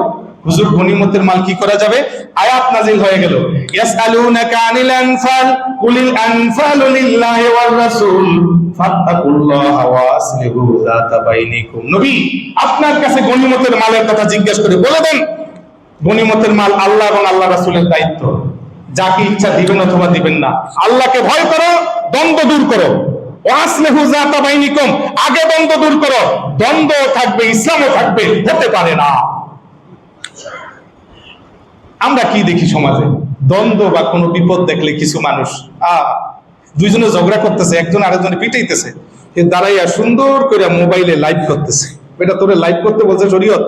হুজুর গনিমতের মাল কি করা যাবে? আয়াত নাযিল হয়ে গেল, ইয়াসআলুনাকা আনিল আনফাল কুলিল আনফালু লিল্লাহি ওয়ার রাসূল ফাত্তাকুল্লাহা ওয়া আসলিহু যাতা বাইনিকুম। নবী আপনার কাছে গনিমতের মালের কথা জিজ্ঞেস করে বলে দেন, গনিমতের মাল আল্লাহ এবং আল্লাহ রাসূলের দায়িত্ব, যাকে ইচ্ছা দিবেন অথবা দিবেন না। আল্লাহকে ভয় করো, দ্বন্দ্ব দূর করো। ওয়াসলিহু যাতা বাইনিকুম, আগে দ্বন্দ্ব দূর করো, দ্বন্দ্ব থাকবে ইসলামও থাকবে, হতে পারে না। আমরা কি দেখি সমাজে, দ্বন্দ্ব বা কোনো বিপদ দেখলে কিছু মানুষ দুইজনে ঝগড়া করতেছে, একজন আরেকজনে পিটাইতেছে, দাঁড়াইয়া সুন্দর করে মোবাইলে লাইভ করতেছে। এটা তোরে লাইভ করতে বলছে শরীয়ত?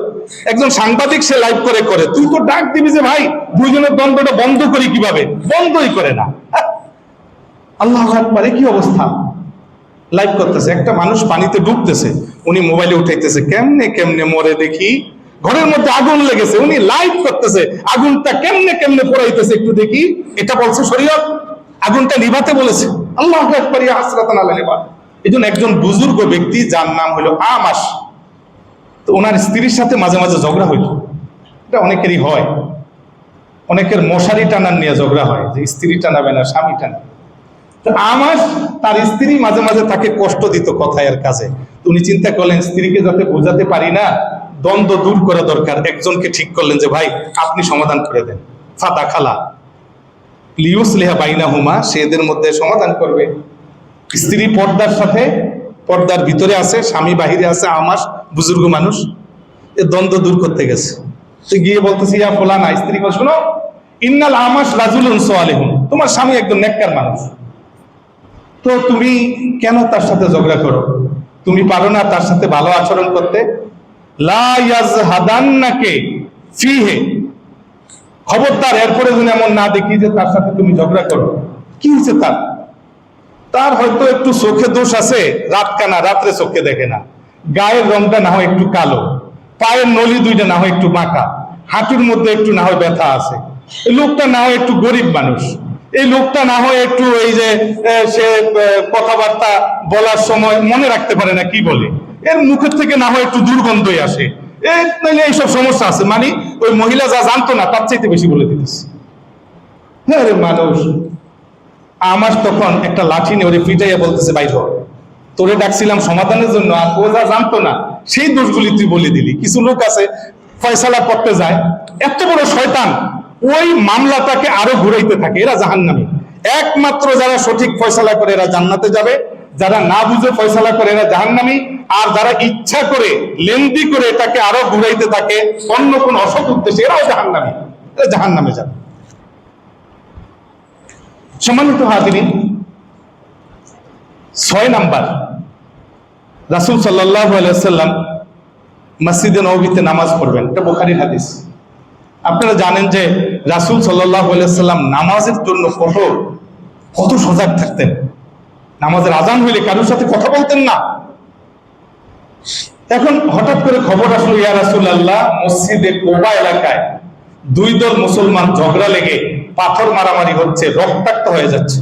একজন সাংবাদিক সে লাইভ করে করে, তুই তো ডাক দিবি যে ভাই দুইজনের দ্বন্দ্বটা বন্ধ করি, কিভাবে? বন্ধই করে না। আল্লাহু আকবার, কি অবস্থা! লাইভ করতেছে, একটা মানুষ পানিতে ডুবতেছে, উনি মোবাইলে উঠাইতেছে, কেমনে কেমনে মরে দেখি, ঘরের মধ্যে আগুন লেগেছে, উনি লাইভ করতেছে, আগুনটা কেমনে কেমনে পোড়াইতেছে একটু দেখি। এটা বলছে শরীয়ত? আগুনটা নিভাতে বলেছে। আল্লাহু আকবার, ইয়া হাসরাতান আলা লিবাদ। এজন্য একজন বুজুর্গ ব্যক্তি যার নাম হলো আমাশ, তো ওনার স্ত্রীর সাথে মাঝে মাঝে ঝগড়া হইতো। এটা অনেকেরই হয়, অনেকের মশারি টানার নিয়ে ঝগড়া হয়, যে স্ত্রী টানাবে না স্বামী টানাবে। তো আমাশ তার স্ত্রী মাঝে মাঝে তাকে কষ্ট দিত কথায় আর কাজে। উনি চিন্তা করলেন স্ত্রীকে যাতে বোঝাতে পারি না, দ্বন্দ্ব দূর করা দরকার। একজনকে ঠিক করলেন যে ভাই আপনি সমাধান করে দেন, ফাদা খালা লিউসলিহা বাইনাহুমা, সে এদের মধ্যে সমাধান করবে। স্ত্রী পর্দার সাথে, পর্দার ভিতরে আছে, স্বামী বাহিরে আছে, আমাশ বুজুর্গ মানুষ, এ দ্বন্দ্ব দূর করতে গেছে। সে গিয়ে বলতেছে, ইয়া ফুলানা, স্ত্রী বল, শোনো, ইন্নাল আমাশ রাজুলুন সালিহুন, তোমার স্বামী একজন নেককার মানুষ, তো তুমি কেন তার সাথে ঝগড়া করো? তুমি পারো না তার সাথে ভালো আচরণ করতে? লা ইয়াজহাদান্নাকে ফিহে, খবরদার এরপরে যেন এমন না দেখি যে তার সাথে তুমি ঝগড়া করো। কি হয়েছে তার? তার হয়তো একটু চোখে দোষ আছে, রাত কানা, রাত্রে চোখে দেখে না, গায়ের রংটা না হয় একটু কালো, পায়ের নলি দুইটা না হয় একটু বাঁকা, হাঁটুর মধ্যে একটু না হয় ব্যথা আছে, এই লোকটা না হয় একটু গরিব মানুষ, এই লোকটা না হয় একটু এই যে সে কথাবার্তা বলার সময় মনে রাখতে পারে না কি বলে, এর মুখের থেকে না হয় একটু দুর্গন্ধই আসে, এইসব সমস্যা আছে। মানে ওই মহিলা যা জানতো না তার চাইতে বেশি বলে দিতেছে। হ্যাঁ রে মানুষ। আমার তখন একটা লাঠি নিয়ে ওরে পিটাইয়া বলতেছে, বাইর হ, তোরে ডাকছিলাম সমাধানের জন্য, আর ও যা জানতো না সেই দোষগুলি তুই বলে দিলি। কিছু লোক আছে ফয়সালা করতে যায়, এত বড় শয়তান, ওই মামলাটাকে আরো ঘুরাইতে থাকে। এরা জাহান্নামী। একমাত্র যারা সঠিক ফয়সালা করে এরা জান্নাতে যাবে, যারা না বুঝে ফয়সালা করে এরা জাহান্নামী, আর যারা ইচ্ছা করে লেন্দি করে এটাকে আরো ঘুরাইতে থাকে অন্য কোন অসৎ উদ্দেশ্যে, এরাও জাহান্নামী, এরা জাহান্নামে যাবে। সম্মানিত হাজিরিন, 6 নাম্বার, রাসূল সাল্লাল্লাহু আলাইহি ওয়াসাল্লাম মসজিদে নববীতে নামাজ পড়বেন। এটা বুখারীর হাদিস। আপনারা জানেন যে রাসূল সাল্লাল্লাহু আলাইহি ওয়াসাল্লাম নামাজের জন্য কত সজাগ থাকতেন। নামাজের আজান হইলে কারোর সাথে কথা বলতেন না। এখন হঠাৎ করে খবর আসলো, ইয়া রাসূলুল্লাহ, মসজিদে কুবা এলাকায় 2 দল মুসলমান ঝগড়া লেগে পাথর মারামারি হচ্ছে, রক্তাক্ত হয়ে যাচ্ছে।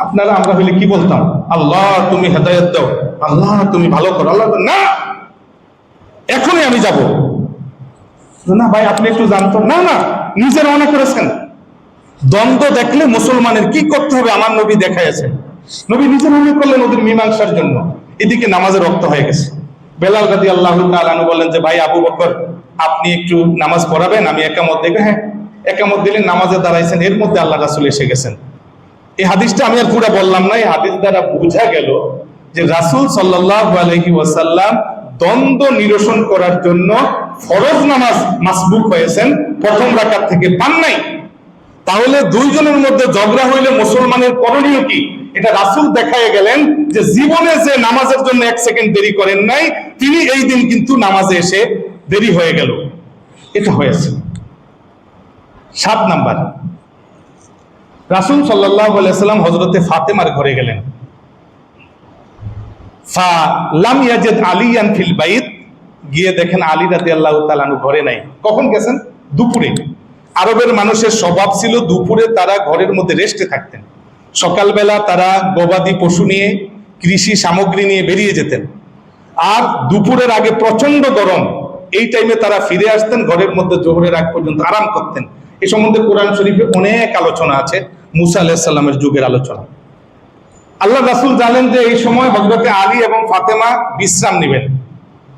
আপনারা আমরা হইলে কি বলতাম? আল্লাহ তুমি হেদায়েত দাও, আল্লাহ তুমি ভালো করো। আল্লাহ না, এখনই আমি যাব না। ভাই আপনি একটু জানতো না, না নিজে রওনা করেছেন। দ্বন্দ্ব দেখলে মুসলমানের কি করতে হবে আমার নবী দেখাইছেন। নবী নিজে রওনা করলেন ওদের মীমাংসার জন্য। এদিকে নামাজে রক্ত হয়ে গেছে। বেলাল রাদিয়াল্লাহু তাআলা আনহু বললেন যে ভাই আবু বকর, আপনি একটু নামাজ পড়াবেন, আমি একামত দেব। হ্যাঁ, একামত দিলেন, নামাজে দাঁড়াইছেন। এর মধ্যে আল্লাহ রাসূল এসে গেছেন। এই হাদিসটা আমি আর পুরো বললাম না। এই হাদিস দ্বারা বোঝা গেল যে রাসূল সাল্লাল্লাহু আলাইহি ওয়াসাল্লাম দ্বন্দ্ব নিরসন করার জন্য ফরজ নামাজ মাসবুক হয়েছেন, প্রথম রাকাত থেকে পান নাই। তাহলে 2 জনের মধ্যে ঝগড়া হইলে মুসলমানের করণীয় কি, এটা রাসূল দেখায় গেলেন যে জীবনে যে নামাজের জন্য 1 সেকেন্ড দেরি করেন নাই, তিনি এই দিন কিন্তু নামাজে এসে দেরি হয়ে গেল। এটা হয়েছে। 7 নাম্বার, রাসূল সাল্লাল্লাহু আলাইহি সাল্লাম হযরতে ফাতেমার ঘরে গেলেন। ফালাম ইয়াজিদ আলিয়ান ফিল বাইত, গিয়ে দেখেন আলী রাদিয়াল্লাহু তাআলা আনহু ঘরে নাই। কখন গেছেন? দুপুরে। আরবের মানুষের স্বভাব ছিল দুপুরে তারা ঘরের মধ্যে রেস্টে থাকতেন। সকালবেলা তারা গবাদি পশু নিয়ে, কৃষি সামগ্রী নিয়ে বেরিয়ে যেতেন। আর দুপুরের আগে প্রচন্ড গরম, এই টাইমে তারা ফিরে আসতেন, ঘরের মধ্যে জোহরের আগ পর্যন্ত আরাম করতেন। এ সম্বন্ধে কোরআন শরীফে অনেক আলোচনা আছে, মুসা আলাইহিস সালামের যুগের আলোচনা। আল্লাহ রাসূল জানেন যে এই সময় হযরতে আলী এবং ফাতেমা বিশ্রাম নেবেন।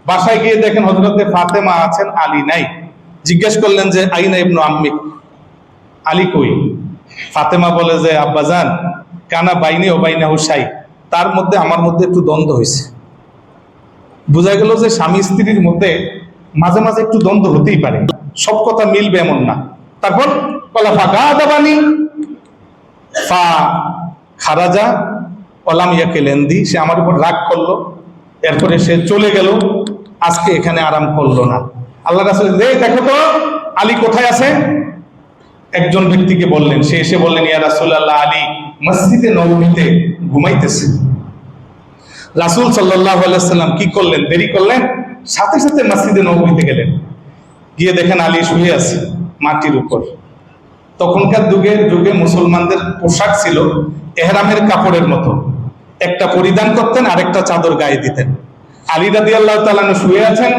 বাসায় গিয়ে দেখেন হযরতে ফাতেমা আছেন, আলী নাই। জিজ্ঞেস করলেন যে আইনা ইবনু আম্মি, আলী কই? ফাতেমা বলে যে আব্বাজান, কানা বাইনি ও বাইনা হুসাই, তার মধ্যে আমার মধ্যে একটু দ্বন্দ্ব হয়েছে। বোঝা গেল যে স্বামী স্ত্রীর মধ্যে মাঝে মাঝে একটু দ্বন্দ্ব হতেই পারে, সব কথা মিলবে এমন না। তারপর কলা ফাঁকা দাবানি ফা খারাজা ওলাম ইয়াকে লেন্দি, সে আমার উপর রাগ করলো, এরপরে সে চলে গেল, আজকে এখানে আরাম করলো না। আল্লাহ রাসূল দেখো তো আলী কোথায় আছে? একজন ব্যক্তিকে বললেন, সে এসে বললেন ইয়া রাসূলুল্লাহ, আলী মসজিদে নববীতে ঘুমাইতেছে। রাসূল সাল্লাল্লাহু আলাইহি সাল্লাম কি করলেন? দেরি করলেন, সাথে সাথে মসজিদে নববীতে গেলেন। গিয়ে দেখেন আলী শুয়ে আছে মাটির উপর। তখনকার যুগে মুসলমানদের পোশাক ছিল এহরামের কাপড়ের মতো, একটা পরিধান করতেন, আরেকটা চাদর গায়ে দিতেন। আলী রাদিয়াল্লাহু তাআলা শুয়ে আছেন,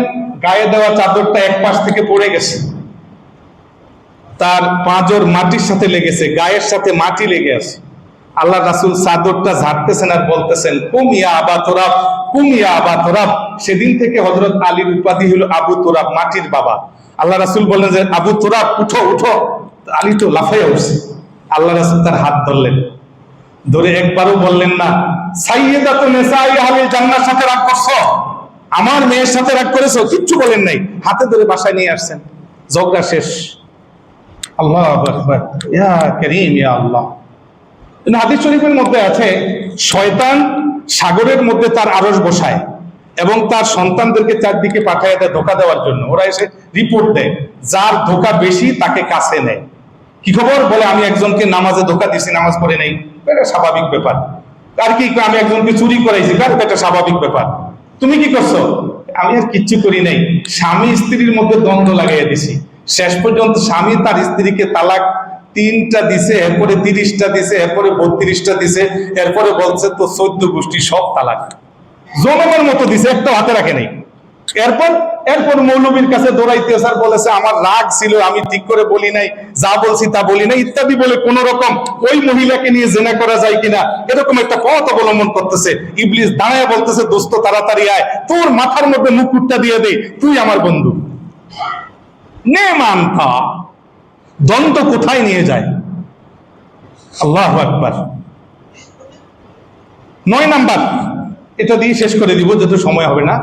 গায়ে দেওয়া চাদরটা এক পাশ থেকে পড়ে গেছে, তার পাঁজর মাটির সাথে লেগেছে, গায়ের সাথে মাটি লেগে আছে। আল্লাহ রাসূল চাদরটা ঝাড়তেছেন আর বলতেছেন কুম ইয়া আবা তুরাব, কুম ইয়া আবা তুরাব। সেদিন থেকে হযরত আলীর উপাধি হলো আবু তুরাব, মাটির বাবা। আল্লাহ রাসূল বললেন যে আবু তুরাব উঠো উঠো। আলী তো লাফাইয়া উঠছে। আল্লাহ রাসূল তার হাত ধরলেন, ধরে একবারও বললেন না সাইয়্যিদাতু নিসাই আহলিল জান্নাহর সাথে রাগ করছো, আমার মেয়ের সাথে রাগ করেছো, কিচ্ছু বলেন নাই। হাতে ধরে বাসায় নিয়ে আসছেন, ঝগড়া শেষ। আল্লাহু আকবার, ইয়া কারীম ইয়া আল্লাহ। হাদিস শরীফের মধ্যে আছে শয়তান সাগরের মধ্যে তার আরশ বসায় এবং তার সন্তানদেরকে চারদিকে পাঠায় দেয় ধোঁকা দেওয়ার জন্য। ওরা এসে রিপোর্ট দেয়, যার ধোঁকা বেশি তাকে কাছে নেয়। কি খবর? বলে আমি একজনকে নামাজে ধোঁকা দিছি, নামাজ পড়ে নেই, এটা স্বাভাবিক ব্যাপার। আর কি আমি একজনকে চুরি করাইছি, এটা স্বাভাবিক ব্যাপার। তুমি কি করছো? আমি আর কিচ্ছু করি নাই, স্বামী স্ত্রীর মধ্যে দ্বন্দ্ব লাগাইয়া দিছি। শেষ পর্যন্ত স্বামী তার স্ত্রীকে তালাক 3টা দিছে, এরপরে 30টা দিছে, এরপরে 32টা দিছে, এরপরে বলছে তো 14 গোষ্ঠী সব তালাক, জনমের মতো দিছে, একটা হাতে রাখে নাই। এরপর মৌলবীর কাছে দৌড়াইতে স্যার বলেছে আমার রাগ ছিল, আমি ঠিক করে বলি নাই, যা বলছি তা বলি নাই ইত্যাদি বলে কোন রকম ওই মহিলাকে নিয়ে জেনা করা যায় কিনা এরকম একটা পথ অবলম্বন করতেছে। ইবলিস দাঁড়ায় বলতেছে দোস্ত তাড়াতাড়ি আয়, তোর মাথার মধ্যে মুকুটটা দিয়ে দে, তুই আমার বন্ধু। নে মানতা, দ্বন্দ্ব কোথায় নিয়ে যায়? আল্লাহু আকবার। 9 নাম্বার, এটা দিয়ে শেষ করে দিব যেহেতু সময় হবে না।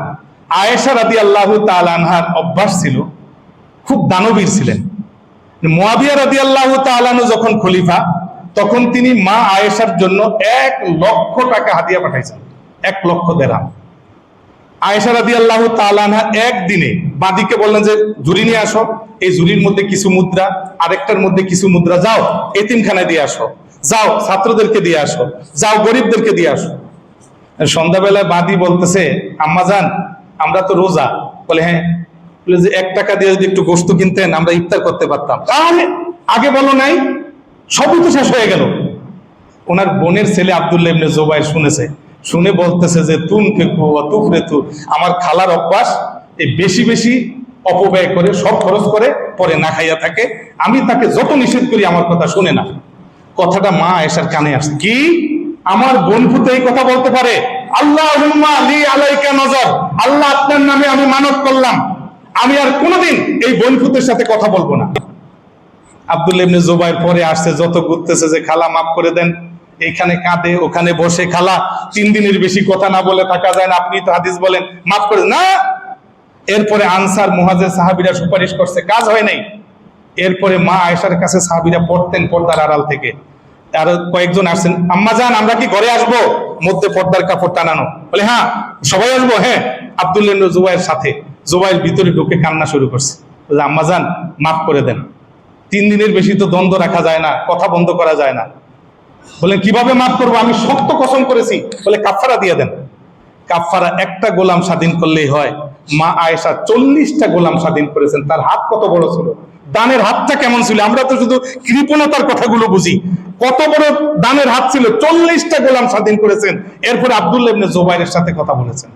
আয়েশা রাদিয়াল্লাহু তাআলা আনহার অভ্যাস ছিল, খুব দানবীর ছিলেন। মুয়াবিয়া রাদিয়াল্লাহু তাআলা আনহু যখন খলিফা, তখন তিনি মা আয়েশার জন্য 1 লক্ষ টাকা হাদিয়া পাঠাইছেন, 1 লক্ষ দিরহাম। আয়েশা রাদিয়াল্লাহু তাআলা আনহা একদিনে বাদীকে বললেন যে ঝুড়ি নিয়ে আসো, এই ঝুড়ির মধ্যে কিছু মুদ্রা, আরেকটার মধ্যে কিছু মুদ্রা, যাও এতিমখানায় দিয়ে আসো, যাও ছাত্রদেরকে দিয়ে আসো, যাও গরিবদেরকে দিয়ে আসো। সন্ধ্যাবেলায় বাদী বলতেছে আম্মাজান আমরা তো রোজা। বলে হ্যাঁ। বলে যে 1 টাকা দিয়ে যদি একটু গোশত কিনতেন আমরা ইফতার করতে পারতাম। তাহলে আগে বলো নাই, সবই তো শেষ হয়ে গেল। ওনার বোনের ছেলে আব্দুল্লাহ ইবনে জুবাইর শুনেছে, শুনে বলতেছে যে তুন ফেকু তুফরেতু, আমার খালার অভ্যাস এই বেশি বেশি অপব্যয় করে, সব খরচ করে, পরে না খাইয়া থাকে। আমি তাকে যত নিষেধ করি আমার কথা শুনে না। কথাটা মা আয়েশার কানে আসছে, কি আমার বোন ফুতে এই কথা বলতে পারে? আল্লাহুম্মা লি আলাইকা নজর, আল্লাহ আপনার নামে আমি মানত করলাম, আমি আর কোনোদিন এই বোন ফুতের সাথে কথা বলবো না। আব্দুল্লাহ ইবনে জুবাইর পরে আসছে, যত ঘুরতেছে যে খালা মাফ করে দেন, এখানে কাঁদে ওখানে বসে, খালা 3 দিনের বেশি কথা না বলে থাকা যায় না, আপনি তো হাদিস বলেন, মাফ করে না। এরপরে আনসার মুহাজির সাহাবীরা সুপারিশ করছে, কাজ হয় নাই। এরপরে মা আয়েশার কাছে সাহাবীরা পড়তেন পর্দার আড়াল থেকে। আর কয়েকজন আসছেন, আম্মা জান আমরা কি ঘরে আসবো? মধ্যে পর্দার কাপড় টানানো। বলে হ্যাঁ সবাই আসবো। হ্যাঁ। আব্দুল্লাহ ইবনে জুবাইরের সাথে জুবাইর ভিতরে ঢুকে কান্না শুরু করছে, আম্মা জান মাফ করে দেন, 3 দিনের বেশি তো দ্বন্দ্ব রাখা যায় না, কথা বন্ধ করা যায় না। বলেন কিভাবে মাফ করবো? আমি শক্ত কসম করেছি। বলে কাফারা দিয়ে দেন। কাফারা একটা গোলাম স্বাধীন করলেই হয়। মা আয়েশা 40টা গোলাম স্বাধীন করেছেন। তার হাত কত বড় ছিল, দানের হাতটা কেমন ছিল? আমরা তো শুধু কৃপণতার কথাগুলো বুঝি, কত বড় দানের হাত ছিল। 40টা গোলাম স্বাধীন করেছেন। এরপরে আব্দুল্লাহ ইবনে জুবাইরের সাথে কথা বলেছেন।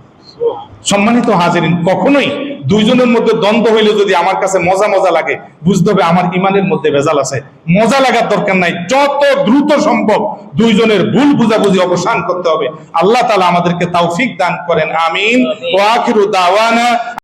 সম্মানিত হাজিরিন, কখনোই দুইজনের মধ্যে দ্বন্দ্ব হইলে যদি আমার কাছে মজা মজা লাগে, বুঝতে হবে আমার ইমানের মধ্যে ভেজাল আছে। মজা লাগার দরকার নাই, যত দ্রুত সম্ভব দুইজনের ভুল বুঝাবুঝি অবসান করতে হবে। আল্লাহ তাআলা আমাদেরকে তৌফিক দান করেন, আমিন। ওয়া আখিরু দাওয়ানা